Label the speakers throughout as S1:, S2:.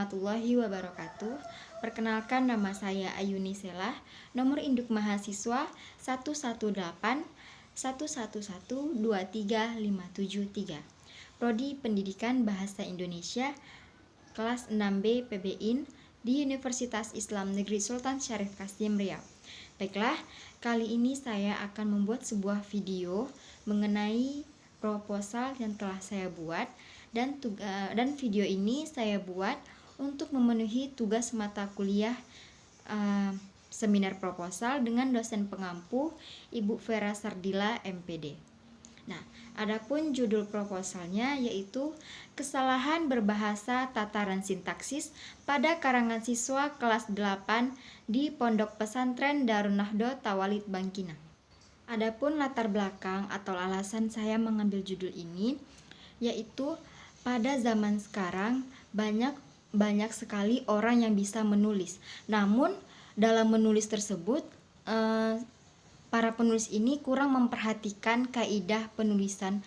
S1: warahmatullahi wabarakatuh. Perkenalkan, nama saya Ayuni Selah, nomor induk mahasiswa 11811123573. Prodi Pendidikan Bahasa Indonesia kelas 6B PBIN di Universitas Islam Negeri Sultan Syarif Kasim Riau. Baiklah, kali ini saya akan membuat sebuah video mengenai proposal yang telah saya buat, dan video ini saya buat untuk memenuhi tugas mata kuliah seminar proposal dengan dosen pengampu Ibu Vera Sardila MPD. Nah, adapun judul proposalnya yaitu kesalahan berbahasa tataran sintaksis pada karangan siswa kelas 8 di Pondok Pesantren Darun Nahdlatul Tawalid Bangkinang. Adapun latar belakang atau alasan saya mengambil judul ini yaitu pada zaman sekarang banyak sekali orang yang bisa menulis. Namun dalam menulis tersebut para penulis ini kurang memperhatikan kaidah penulisan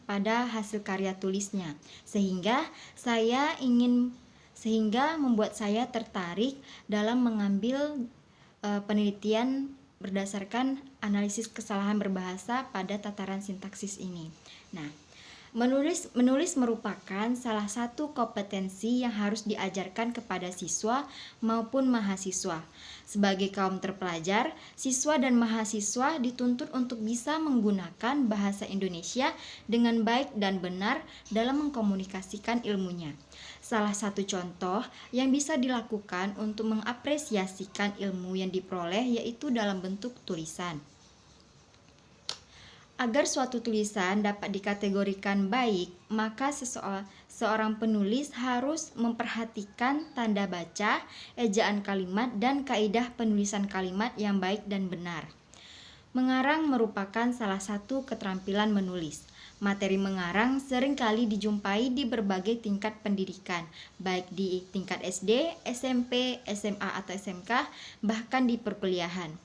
S1: pada hasil karya tulisnya, sehingga membuat saya tertarik dalam mengambil penelitian berdasarkan analisis kesalahan berbahasa pada tataran sintaksis ini. Nah, menulis merupakan salah satu kompetensi yang harus diajarkan kepada siswa maupun mahasiswa. Sebagai kaum terpelajar, siswa dan mahasiswa dituntut untuk bisa menggunakan bahasa Indonesia dengan baik dan benar dalam mengkomunikasikan ilmunya. Salah satu contoh yang bisa dilakukan untuk mengapresiasikan ilmu yang diperoleh yaitu dalam bentuk tulisan. Agar suatu tulisan dapat dikategorikan baik, maka seorang penulis harus memperhatikan tanda baca, ejaan kalimat, dan kaidah penulisan kalimat yang baik dan benar. Mengarang merupakan salah satu keterampilan menulis. Materi mengarang seringkali dijumpai di berbagai tingkat pendidikan, baik di tingkat SD, SMP, SMA atau SMK, bahkan di perkuliahan.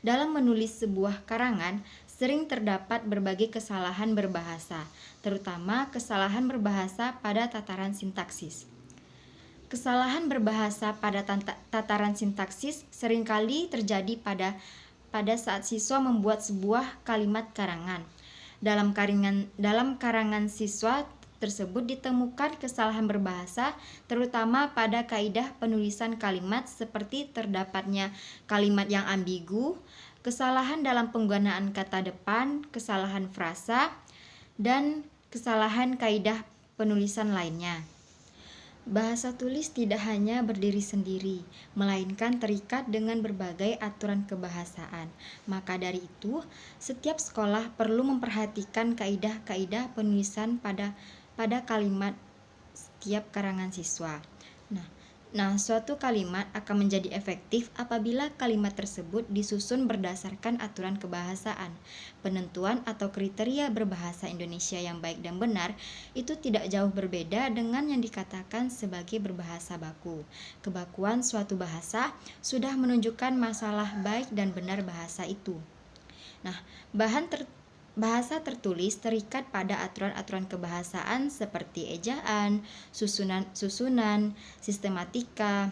S1: Dalam menulis sebuah karangan, sering terdapat berbagai kesalahan berbahasa, terutama kesalahan berbahasa pada tataran sintaksis. Kesalahan berbahasa pada tataran sintaksis seringkali terjadi pada saat siswa membuat sebuah kalimat karangan. Dalam karangan siswa tersebut ditemukan kesalahan berbahasa, terutama pada kaidah penulisan kalimat seperti terdapatnya kalimat yang ambigu, kesalahan dalam penggunaan kata depan, kesalahan frasa, dan kesalahan kaidah penulisan lainnya. Bahasa tulis tidak hanya berdiri sendiri, melainkan terikat dengan berbagai aturan kebahasaan. Maka dari itu, setiap sekolah perlu memperhatikan kaidah-kaidah penulisan pada kalimat setiap karangan siswa. Nah, suatu kalimat akan menjadi efektif apabila kalimat tersebut disusun berdasarkan aturan kebahasaan. Penentuan atau kriteria berbahasa Indonesia yang baik dan benar itu tidak jauh berbeda dengan yang dikatakan sebagai berbahasa baku. Kebakuan suatu bahasa sudah menunjukkan masalah baik dan benar bahasa itu. Nah, bahasa tertulis terikat pada aturan-aturan kebahasaan seperti ejaan, susunan, sistematika,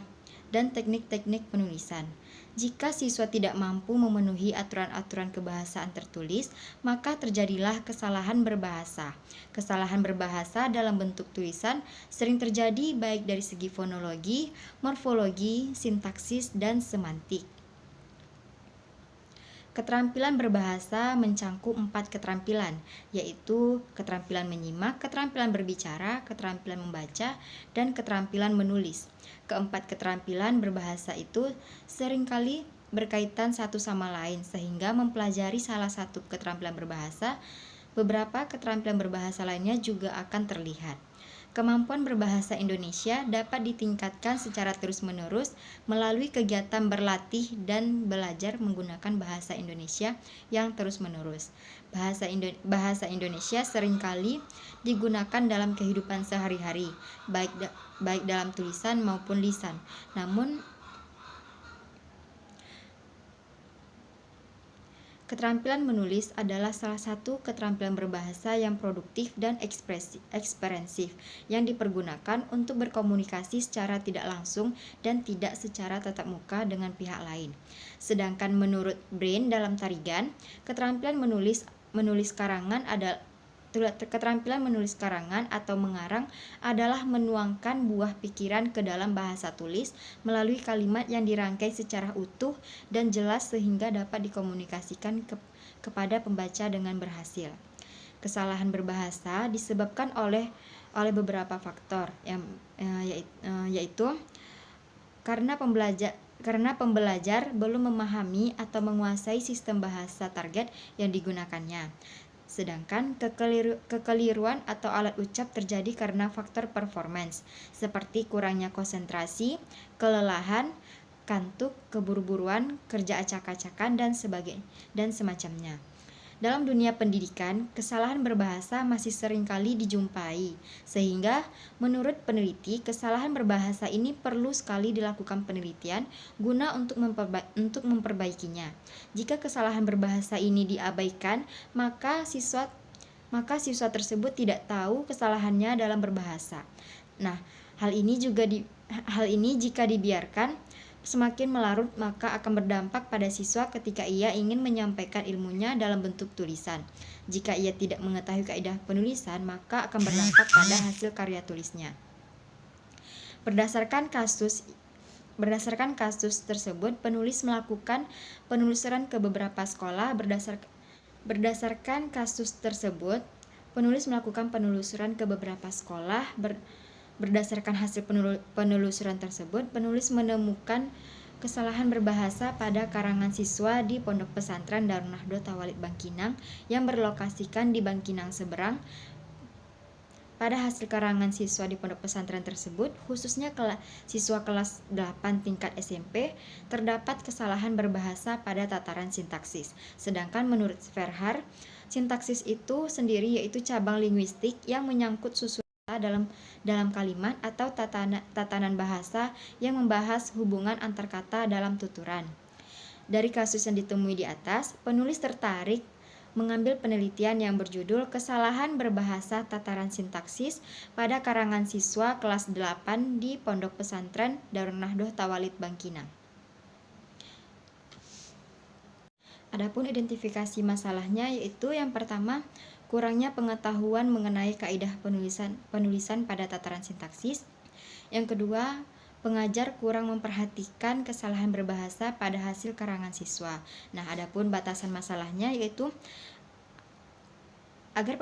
S1: dan teknik-teknik penulisan. Jika siswa tidak mampu memenuhi aturan-aturan kebahasaan tertulis, maka terjadilah kesalahan berbahasa. Kesalahan berbahasa dalam bentuk tulisan sering terjadi baik dari segi fonologi, morfologi, sintaksis, dan semantik. Keterampilan berbahasa mencangkup 4 keterampilan, yaitu keterampilan menyimak, keterampilan berbicara, keterampilan membaca, dan keterampilan menulis. Keempat keterampilan berbahasa itu seringkali berkaitan satu sama lain, sehingga mempelajari salah satu keterampilan berbahasa, beberapa keterampilan berbahasa lainnya juga akan terlihat. Kemampuan berbahasa Indonesia dapat ditingkatkan secara terus-menerus melalui kegiatan berlatih dan belajar menggunakan bahasa Indonesia yang terus-menerus. Bahasa Indonesia seringkali digunakan dalam kehidupan sehari-hari, baik dalam tulisan maupun lisan. Namun, Keterampilan menulis adalah salah satu keterampilan berbahasa yang produktif dan ekspresif yang dipergunakan untuk berkomunikasi secara tidak langsung dan tidak secara tatap muka dengan pihak lain. Sedangkan menurut Brain dalam Tarigan, keterampilan keterampilan menulis karangan atau mengarang adalah menuangkan buah pikiran ke dalam bahasa tulis melalui kalimat yang dirangkai secara utuh dan jelas sehingga dapat dikomunikasikan kepada pembaca dengan berhasil. Kesalahan berbahasa disebabkan oleh beberapa faktor yaitu karena pembelajar belum memahami atau menguasai sistem bahasa target yang digunakannya. Sedangkan kekeliruan atau alat ucap terjadi karena faktor performance, seperti kurangnya konsentrasi, kelelahan, kantuk, keburu-buruan, kerja acak-acakan, dan semacamnya. Dalam dunia pendidikan, kesalahan berbahasa masih sering kali dijumpai, sehingga menurut peneliti, kesalahan berbahasa ini perlu sekali dilakukan penelitian guna untuk memperbaikinya. Jika kesalahan berbahasa ini diabaikan, maka siswa tersebut tidak tahu kesalahannya dalam berbahasa. Nah, hal ini jika dibiarkan semakin melarut, maka akan berdampak pada siswa ketika ia ingin menyampaikan ilmunya dalam bentuk tulisan. Jika ia tidak mengetahui kaidah penulisan, maka akan berdampak pada hasil karya tulisnya. Berdasarkan kasus tersebut, penulis melakukan penelusuran ke beberapa sekolah. Berdasarkan kasus tersebut, penulis melakukan penelusuran ke beberapa sekolah. Berdasarkan hasil penelusuran tersebut, penulis menemukan kesalahan berbahasa pada karangan siswa di Pondok Pesantren Darun Nahdlatul Tawalid Bangkinang yang berlokasikan di Bangkinang Seberang. Pada hasil karangan siswa di pondok pesantren tersebut, khususnya siswa kelas 8 tingkat SMP, terdapat kesalahan berbahasa pada tataran sintaksis. Sedangkan menurut Verhaar, sintaksis itu sendiri yaitu cabang linguistik yang menyangkut susunan dalam kalimat atau tatanan bahasa yang membahas hubungan antar kata dalam tuturan. Dari kasus yang ditemui di atas, penulis tertarik mengambil penelitian yang berjudul Kesalahan Berbahasa Tataran Sintaksis pada karangan siswa kelas 8 di Pondok Pesantren Darun Nahdlatul Tawalid Bangkinang. Adapun identifikasi masalahnya yaitu yang pertama, kurangnya pengetahuan mengenai kaidah penulisan pada tataran sintaksis. Yang kedua, pengajar kurang memperhatikan kesalahan berbahasa pada hasil karangan siswa. Nah, adapun batasan masalahnya yaitu agar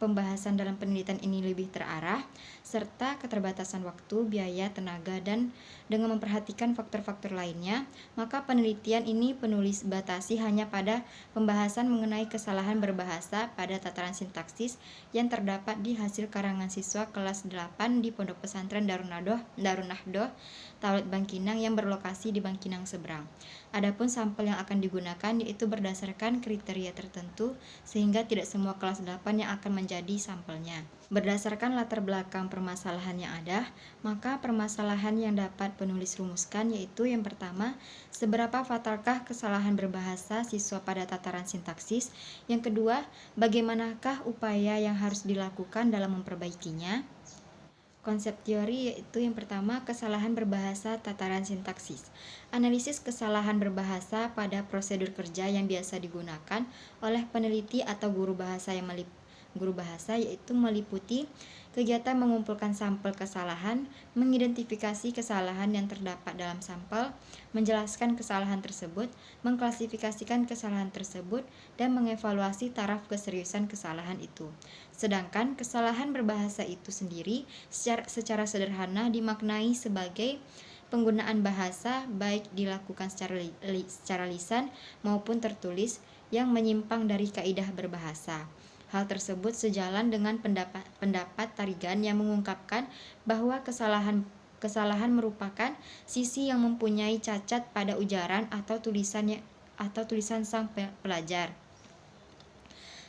S1: pembahasan dalam penelitian ini lebih terarah, serta keterbatasan waktu, biaya, tenaga, dan dengan memperhatikan faktor-faktor lainnya, maka penelitian ini penulis batasi hanya pada pembahasan mengenai kesalahan berbahasa pada tataran sintaksis yang terdapat di hasil karangan siswa kelas 8 di Pondok Pesantren Darun Nahdlatul Tawalid Bangkinang yang berlokasi di Bangkinang Seberang. Adapun sampel yang akan digunakan yaitu berdasarkan kriteria tertentu, sehingga tidak semua kelas 8 yang akan menjadi sampelnya. Berdasarkan latar belakang permasalahan yang ada, maka permasalahan yang dapat penulis rumuskan yaitu yang pertama, seberapa fatalkah kesalahan berbahasa siswa pada tataran sintaksis? Yang kedua, bagaimanakah upaya yang harus dilakukan dalam memperbaikinya? Konsep teori yaitu yang pertama, kesalahan berbahasa tataran sintaksis. Analisis kesalahan berbahasa pada prosedur kerja yang biasa digunakan oleh peneliti atau guru bahasa yaitu meliputi kegiatan mengumpulkan sampel kesalahan, mengidentifikasi kesalahan yang terdapat dalam sampel, menjelaskan kesalahan tersebut, mengklasifikasikan kesalahan tersebut, dan mengevaluasi taraf keseriusan kesalahan itu. Sedangkan kesalahan berbahasa itu sendiri secara sederhana dimaknai sebagai penggunaan bahasa baik dilakukan secara lisan maupun tertulis yang menyimpang dari kaidah berbahasa. Hal tersebut sejalan dengan pendapat Tarigan yang mengungkapkan bahwa kesalahan merupakan sisi yang mempunyai cacat pada ujaran atau tulisan sang pelajar.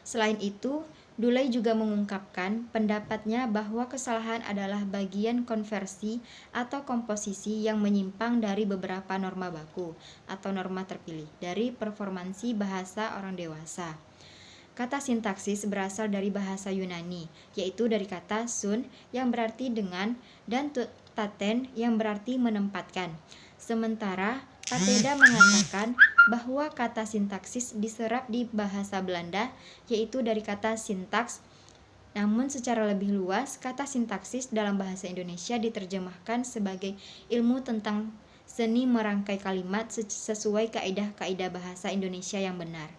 S1: Selain itu, Duley juga mengungkapkan pendapatnya bahwa kesalahan adalah bagian konversi atau komposisi yang menyimpang dari beberapa norma baku atau norma terpilih dari performansi bahasa orang dewasa. Kata sintaksis berasal dari bahasa Yunani, yaitu dari kata sun yang berarti dengan dan taten yang berarti menempatkan. Sementara Pateda mengatakan bahwa kata sintaksis diserap di bahasa Belanda, yaitu dari kata sintaks. Namun secara lebih luas, kata sintaksis dalam bahasa Indonesia diterjemahkan sebagai ilmu tentang seni merangkai kalimat sesuai kaidah-kaidah bahasa Indonesia yang benar.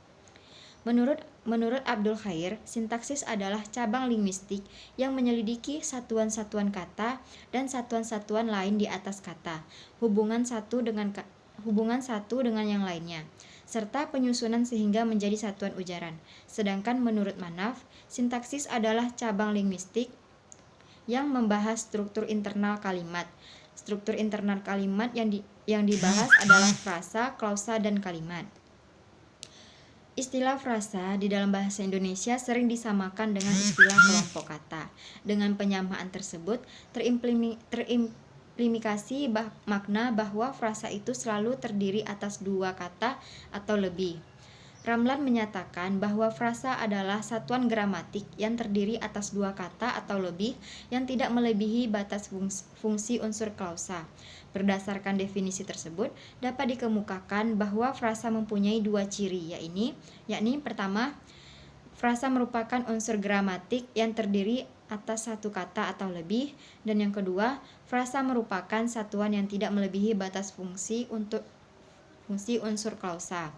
S1: Menurut Abdul Khair, sintaksis adalah cabang linguistik yang menyelidiki satuan-satuan kata dan satuan-satuan lain di atas kata, hubungan satu dengan yang lainnya, serta penyusunan sehingga menjadi satuan ujaran. Sedangkan menurut Manaf, sintaksis adalah cabang linguistik yang membahas struktur internal kalimat. Struktur internal kalimat yang dibahas adalah frasa, klausa, dan kalimat. Istilah frasa di dalam bahasa Indonesia sering disamakan dengan istilah kelompok kata. Dengan penyamaan tersebut, terimplikasi makna bahwa frasa itu selalu terdiri atas dua kata atau lebih. Ramlan menyatakan bahwa frasa adalah satuan gramatik yang terdiri atas dua kata atau lebih yang tidak melebihi batas fungsi unsur klausa. Berdasarkan definisi tersebut, dapat dikemukakan bahwa frasa mempunyai dua ciri, yakni pertama, frasa merupakan unsur gramatik yang terdiri atas satu kata atau lebih, dan yang kedua, frasa merupakan satuan yang tidak melebihi batas fungsi unsur klausa.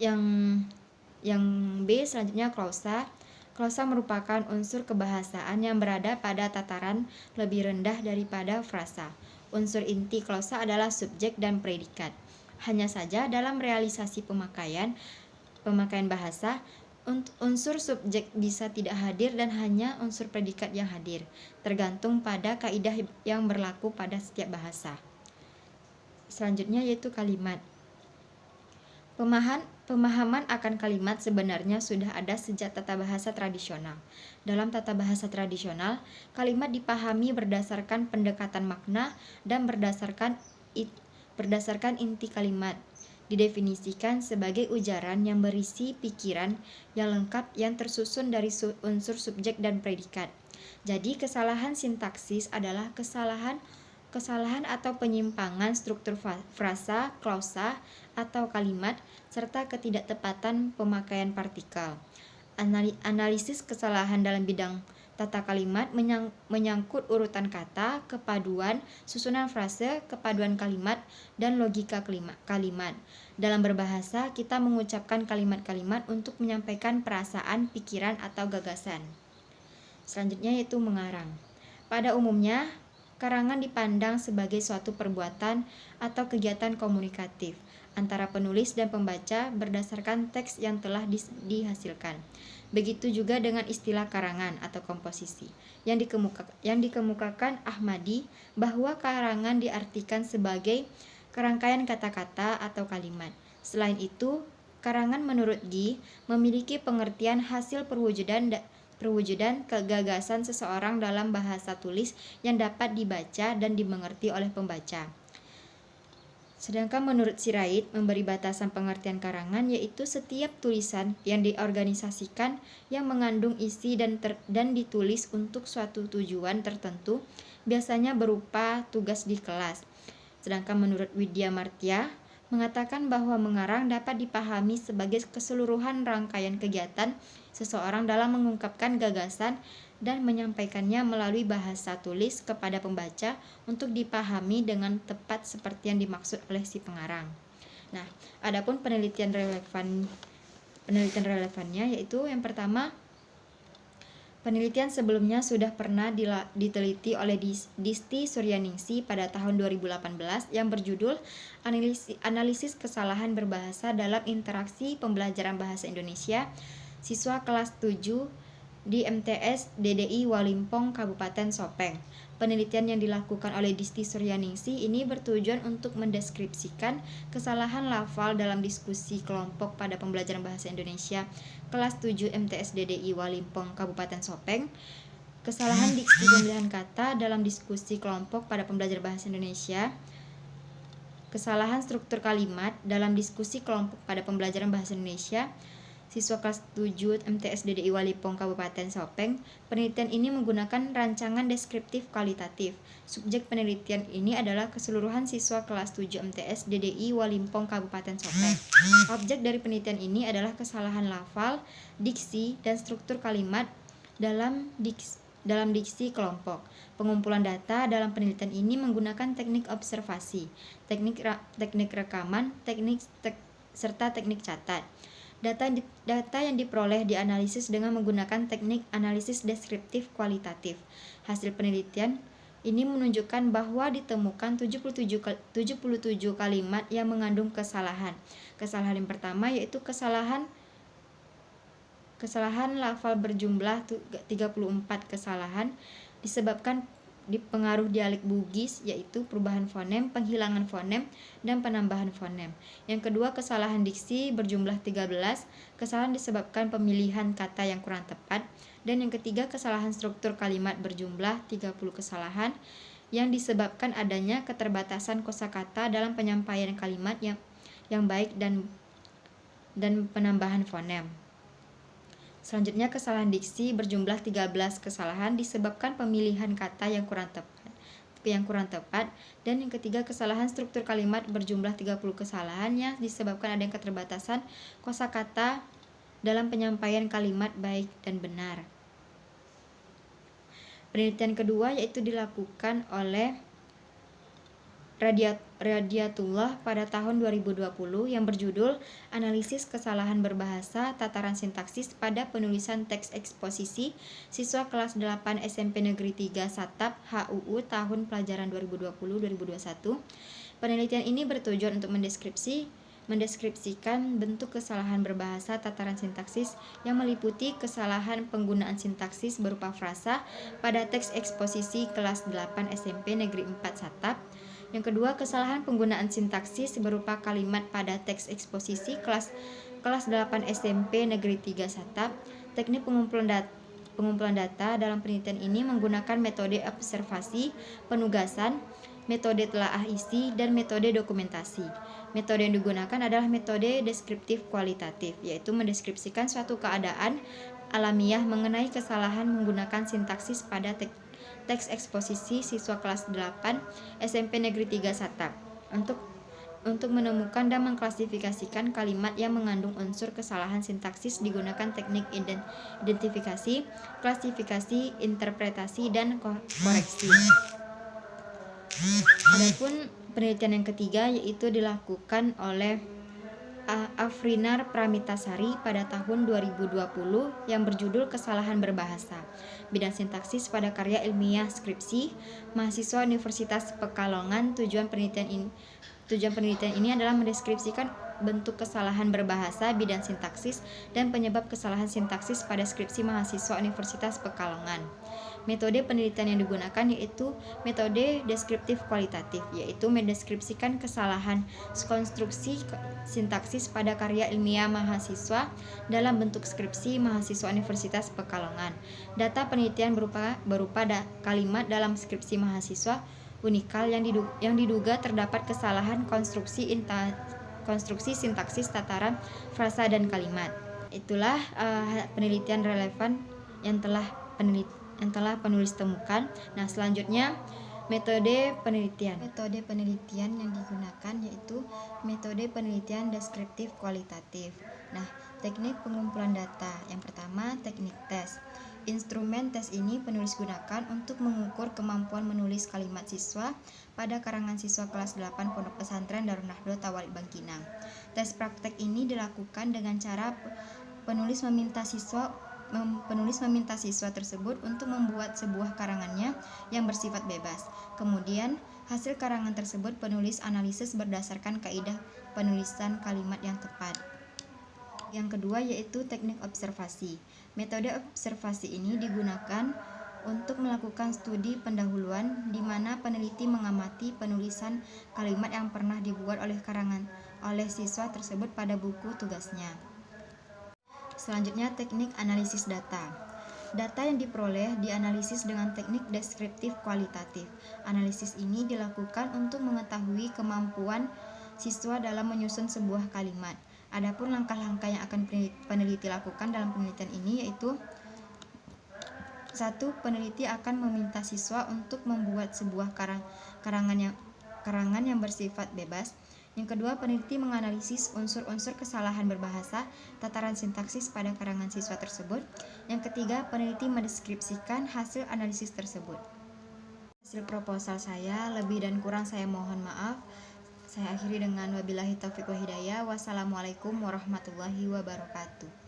S1: Yang B selanjutnya klausa. Klausa merupakan unsur kebahasaan yang berada pada tataran lebih rendah daripada frasa. Unsur inti klausa adalah subjek dan predikat. Hanya saja dalam realisasi pemakaian bahasa, unsur subjek bisa tidak hadir dan hanya unsur predikat yang hadir, tergantung pada kaidah yang berlaku pada setiap bahasa. Selanjutnya yaitu kalimat. Pemahaman akan kalimat sebenarnya sudah ada sejak tata bahasa tradisional. Dalam tata bahasa tradisional, kalimat dipahami berdasarkan pendekatan makna dan berdasarkan inti kalimat. Didefinisikan sebagai ujaran yang berisi pikiran yang lengkap yang tersusun dari unsur subjek dan predikat. Jadi kesalahan sintaksis adalah kesalahan atau penyimpangan struktur frasa, klausa, atau kalimat, serta ketidaktepatan pemakaian partikel. Analisis kesalahan dalam bidang tata kalimat menyangkut urutan kata, kepaduan, susunan frase, kepaduan kalimat, dan logika kalimat. Dalam berbahasa, kita mengucapkan kalimat-kalimat untuk menyampaikan perasaan, pikiran, atau gagasan. Selanjutnya yaitu mengarang. Pada umumnya, karangan dipandang sebagai suatu perbuatan atau kegiatan komunikatif antara penulis dan pembaca berdasarkan teks yang telah dihasilkan. Begitu juga dengan istilah karangan atau komposisi yang dikemukakan Ahmadi, bahwa karangan diartikan sebagai kerangkaian kata-kata atau kalimat. Selain itu, karangan menurut Gi memiliki pengertian hasil perwujudan kegagasan seseorang dalam bahasa tulis yang dapat dibaca dan dimengerti oleh pembaca. Sedangkan menurut Sirait, memberi batasan pengertian karangan yaitu setiap tulisan yang diorganisasikan yang mengandung isi dan ditulis untuk suatu tujuan tertentu, biasanya berupa tugas di kelas. Sedangkan menurut Widya Martia, mengatakan bahwa mengarang dapat dipahami sebagai keseluruhan rangkaian kegiatan seseorang dalam mengungkapkan gagasan dan menyampaikannya melalui bahasa tulis kepada pembaca untuk dipahami dengan tepat seperti yang dimaksud oleh si pengarang. Nah, adapun penelitian relevannya yaitu yang pertama, penelitian sebelumnya sudah pernah diteliti oleh Disti Suryaningsih pada tahun 2018 yang berjudul Analisis Kesalahan Berbahasa dalam Interaksi Pembelajaran Bahasa Indonesia Siswa Kelas 7 di MTS DDI Walimpong, Kabupaten Sopeng. Penelitian yang dilakukan oleh Disti Suryaningsih ini bertujuan untuk mendeskripsikan kesalahan lafal dalam diskusi kelompok pada pembelajaran bahasa Indonesia kelas 7 MTS DDI Walimpong Kabupaten Sopeng, kesalahan diksi pemilihan kata dalam diskusi kelompok pada pembelajaran bahasa Indonesia, kesalahan struktur kalimat dalam diskusi kelompok pada pembelajaran bahasa Indonesia siswa kelas 7 MTS DDI Walimpong Kabupaten Sopeng. Penelitian ini menggunakan rancangan deskriptif kualitatif. Subjek penelitian ini adalah keseluruhan siswa kelas 7 MTS DDI Walimpong Kabupaten Sopeng. Objek dari penelitian ini adalah kesalahan lafal, diksi, dan struktur kalimat dalam diksi kelompok. Pengumpulan data dalam penelitian ini menggunakan teknik observasi, teknik rekaman, serta teknik catat. Data yang diperoleh dianalisis dengan menggunakan teknik analisis deskriptif kualitatif. Hasil penelitian ini menunjukkan bahwa ditemukan 77 kalimat yang mengandung kesalahan. Kesalahan yang pertama yaitu kesalahan lafal berjumlah 34 kesalahan disebabkan dipengaruh dialek Bugis, yaitu perubahan fonem, penghilangan fonem, dan penambahan fonem. Yang kedua, kesalahan diksi berjumlah 13, kesalahan disebabkan pemilihan kata yang kurang tepat. Dan yang ketiga, kesalahan struktur kalimat berjumlah 30 kesalahan yang disebabkan adanya keterbatasan kosakata dalam penyampaian kalimat yang baik dan penambahan fonem. Selanjutnya, kesalahan diksi berjumlah 13 kesalahan disebabkan pemilihan kata yang kurang tepat. Dan yang ketiga, kesalahan struktur kalimat berjumlah 30 kesalahan yang disebabkan adanya keterbatasan kosakata dalam penyampaian kalimat baik dan benar. Penelitian kedua yaitu dilakukan oleh Radiatullah pada tahun 2020 yang berjudul Analisis Kesalahan Berbahasa Tataran Sintaksis pada Penulisan Teks Eksposisi siswa kelas 8 SMP Negeri 3 Satap HUU tahun pelajaran 2020-2021. Penelitian ini bertujuan untuk mendeskripsikan bentuk kesalahan berbahasa tataran sintaksis yang meliputi kesalahan penggunaan sintaksis berupa frasa pada teks eksposisi kelas 8 SMP Negeri 4 Satap. Yang kedua, kesalahan penggunaan sintaksis berupa kalimat pada teks eksposisi kelas 8 SMP Negeri 3 Satap. Teknik pengumpulan data dalam penelitian ini menggunakan metode observasi, penugasan, metode telaah isi, dan metode dokumentasi. Metode yang digunakan adalah metode deskriptif kualitatif, yaitu mendeskripsikan suatu keadaan alamiah mengenai kesalahan menggunakan sintaksis pada teks eksposisi siswa kelas 8 SMP Negeri 3 Satap untuk menemukan dan mengklasifikasikan kalimat yang mengandung unsur kesalahan sintaksis digunakan teknik identifikasi, klasifikasi, interpretasi, dan koreksi. Adapun penelitian yang ketiga yaitu dilakukan oleh Afrinar Pramitasari pada tahun 2020 yang berjudul Kesalahan Berbahasa Bidang Sintaksis pada Karya Ilmiah Skripsi Mahasiswa Universitas Pekalongan. Tujuan penelitian ini adalah mendeskripsikan bentuk kesalahan berbahasa bidang sintaksis dan penyebab kesalahan sintaksis pada skripsi mahasiswa Universitas Pekalongan. Metode penelitian yang digunakan yaitu metode deskriptif kualitatif, yaitu mendeskripsikan kesalahan konstruksi sintaksis pada karya ilmiah mahasiswa dalam bentuk skripsi mahasiswa Universitas Pekalongan. Data penelitian berupa kalimat dalam skripsi mahasiswa unikal yang diduga terdapat kesalahan konstruksi sintaksis tataran frasa dan kalimat. Itulah penelitian relevan yang telah penulis temukan. Nah, selanjutnya metode penelitian. Metode penelitian yang digunakan yaitu metode penelitian deskriptif kualitatif. Nah, teknik pengumpulan data. Yang pertama, teknik tes. Instrumen tes ini penulis gunakan untuk mengukur kemampuan menulis kalimat siswa pada karangan siswa kelas 8 Pondok Pesantren Darun Nahdlatul Tawalik Bangkinang. Tes praktek ini dilakukan dengan cara penulis meminta siswa tersebut untuk membuat sebuah karangannya yang bersifat bebas. Kemudian, hasil karangan tersebut penulis analisis berdasarkan kaidah penulisan kalimat yang tepat. Yang kedua yaitu teknik observasi. Metode observasi ini digunakan untuk melakukan studi pendahuluan di mana peneliti mengamati penulisan kalimat yang pernah dibuat oleh siswa tersebut pada buku tugasnya. Selanjutnya, teknik analisis data. Data yang diperoleh dianalisis dengan teknik deskriptif kualitatif. Analisis ini dilakukan untuk mengetahui kemampuan siswa dalam menyusun sebuah kalimat. Adapun langkah-langkah yang akan peneliti lakukan dalam penelitian ini yaitu: 1. Peneliti akan meminta siswa untuk membuat sebuah karangan yang bersifat bebas. Yang kedua, peneliti menganalisis unsur-unsur kesalahan berbahasa, tataran sintaksis pada karangan siswa tersebut. Yang ketiga, peneliti mendeskripsikan hasil analisis tersebut. Hasil proposal saya, lebih dan kurang saya mohon maaf. Saya akhiri dengan wabillahi taufiq wa hidayah. Wassalamualaikum warahmatullahi wabarakatuh.